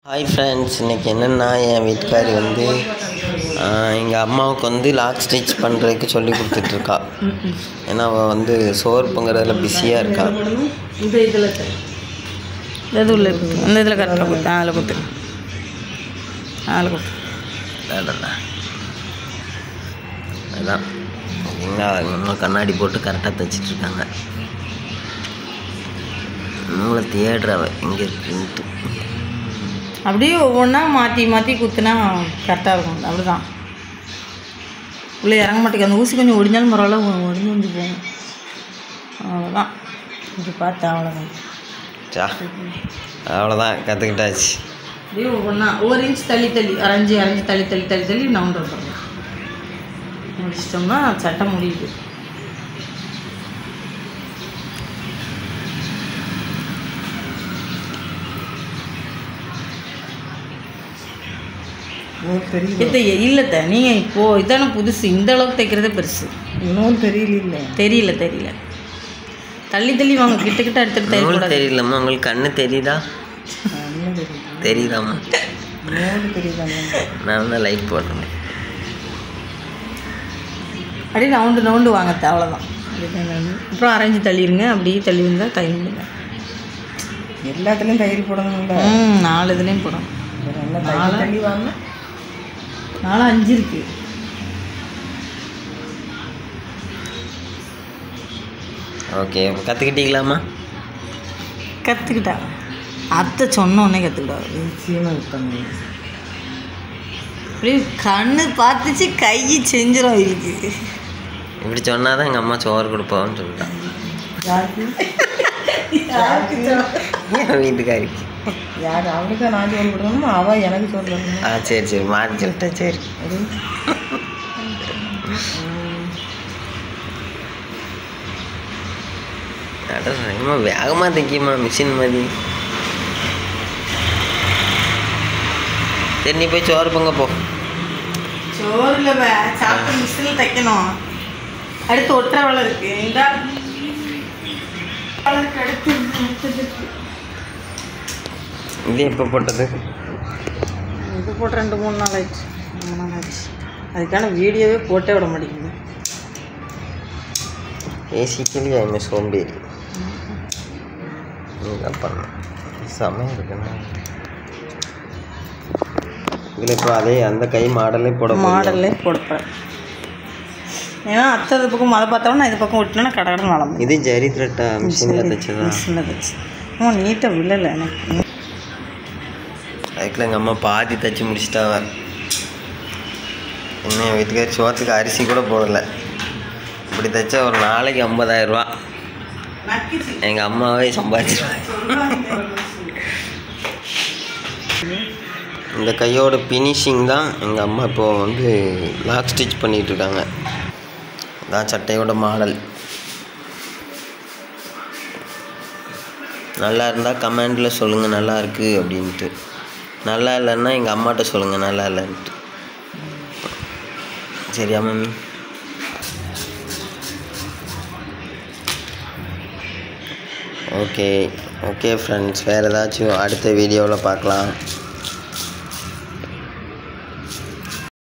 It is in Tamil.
ஹாய் ஃப்ரெண்ட்ஸ், இன்றைக்கி என்னென்னா என் வீட்டுக்காரி வந்து எங்கள் அம்மாவுக்கு வந்து லாக் ஸ்டிச் பண்ணுறதுக்கு சொல்லி கொடுத்துட்ருக்கா. ஏன்னா அவள் வந்து சோறு பொங்குறதுல பிஸியாக இருக்கா. இந்த இதில் உள்ள இந்த இதில் கரெக்டாக கொடுத்து அதில் கொடுத்து அதுதான் எங்கள் அம்மா கண்ணாடி போட்டு கரெக்டாக தைச்சிட்ருக்காங்க. நூலை தேடுறவ எங்கே இருக்குன்ட்டு அப்படியே ஒவ்வொன்றா மாற்றி மாற்றி குத்துனா கரெக்டாக இருக்கும். அப்படிதான் உள்ளே இறங்க மாட்டேங்குது. அந்த ஊசி கொஞ்சம் ஒடிஞ்சாலும் பரவாயில்ல, ஒடிஞ்சு வந்து போகும். அவ்வளோதான். இது பார்த்து அவ்வளோதான். அவ்வளோதான், கற்றுக்கிட்டாச்சு. அப்படியே ஒவ்வொன்றா ஒவ்வொரு இன்ச் தள்ளி தள்ளி அரைஞ்சி தள்ளி தள்ளி தள்ளி தள்ளி நவுண்டு வந்துடணும். முடிச்சிட்டோம்னா சட்டை முடியுது. இல்லைத்த நீங்கள் இப்போது இதான புதுசு, இந்த அளவுக்கு தைக்கிறதே பெருசு. இன்னும் தெரியல தள்ளி தள்ளி வாங்க, கிட்ட எடுத்துகிட்டு தைக்க தெரியலம்மா. உங்களுக்கு கண்ணு தெரியுதா? தெரியுதாம்மா? நான் தான் லைட் போடுறேன். அப்படியே நவுண்டு வாங்கத்த, அவ்வளோதான். அப்புறம் அரைஞ்சி தள்ளிடுங்க. அப்படியே தள்ளி இருந்தால் தையல் எல்லாத்துலேயும் தையல் போடணும்ல. 4 இதுலேயும் போடணும். 4 வாங்க, 4 5 இருக்குது. ஓகே, கற்றுக்கிட்டீங்களாம்மா? கற்றுக்கிட்டா அத்தை சொன்னோடனே கற்றுக்கிட்டா. அப்படியே கண்ணு பார்த்துச்சு, கை செஞ்சிடும் இருக்கு. இப்படி சொன்னால் தான் எங்கள் அம்மா சோறு கொடுப்பான்னு சொல்லிட்டான். என் வீட்டுக்காரிக்கு யார் அவளுக்கு நான் சோறு கொடுக்கணுமோ அவள் எனக்கு சொல்லணும். சரி மாறி சொல்லிட்டேன். சரி, என்னம்மா வேகமாக தைக்கிமா, மிஷின் மாதிரி. சரி, நீ போய் சோறு பொங்க போ. சோறில் சாப்பிட்டு மிஷினில் தைக்கணும். அடுத்து ஒற்றை வேலை இருக்கு. இந்த அடுத்து இது எப்போ போட்டது? இது போட்டு 2-3 நாள் ஆயிடுச்சு. 3 நாள் ஆயிடுச்சு. அதுக்கான வீடியோவே போட்டே விட மாட்டேங்குது. பேசிக்கலி ஐமே சோம்பேறி. இதுதான் பண்ண செம்மையாக இருக்குண்ணா. இதில் இப்போ அதே அந்த கை மாடலே போடப்பேன். ஏன்னா அத்தை பக்கம் அதை பார்த்தோன்னா இது பக்கம் விட்டுனா கடை வளம். இது ஜரி த்ரெட்டா மிஷினில் தைச்சதா? மிஷினில் தைச்சு. நீட்டாக விழலை எனக்கு. அதுக்குள்ள எங்கள் அம்மா பாதி தைச்சி முடிச்சிட்டாங்க. இன்னும் என் வீட்டுக்காரி சோத்துக்கு அரிசி கூட போடலை. இப்படி தைச்சா ஒரு நாளைக்கு 50,000 ரூபா எங்கள் அம்மாவே சம்பாதிச்சிருவாங்க. இந்த கையோட ஃபினிஷிங் தான் எங்கள் அம்மா இப்போது வந்து லாக் ஸ்டிச் பண்ணிகிட்ருக்காங்க. அதான் சட்டையோட மாடல். நல்லா இருந்தால் கமெண்டில் சொல்லுங்கள் நல்லா இருக்குது அப்படின்ட்டு. நல்லா இல்லைன்னா எங்கள் அம்மாட்ட சொல்லுங்கள் நல்லா இல்லைன்ட்டு. சரியா மம்மி? ஓகே ஃப்ரெண்ட்ஸ், வேறு ஏதாச்சும் அடுத்த வீடியோவில் பார்க்கலாம்.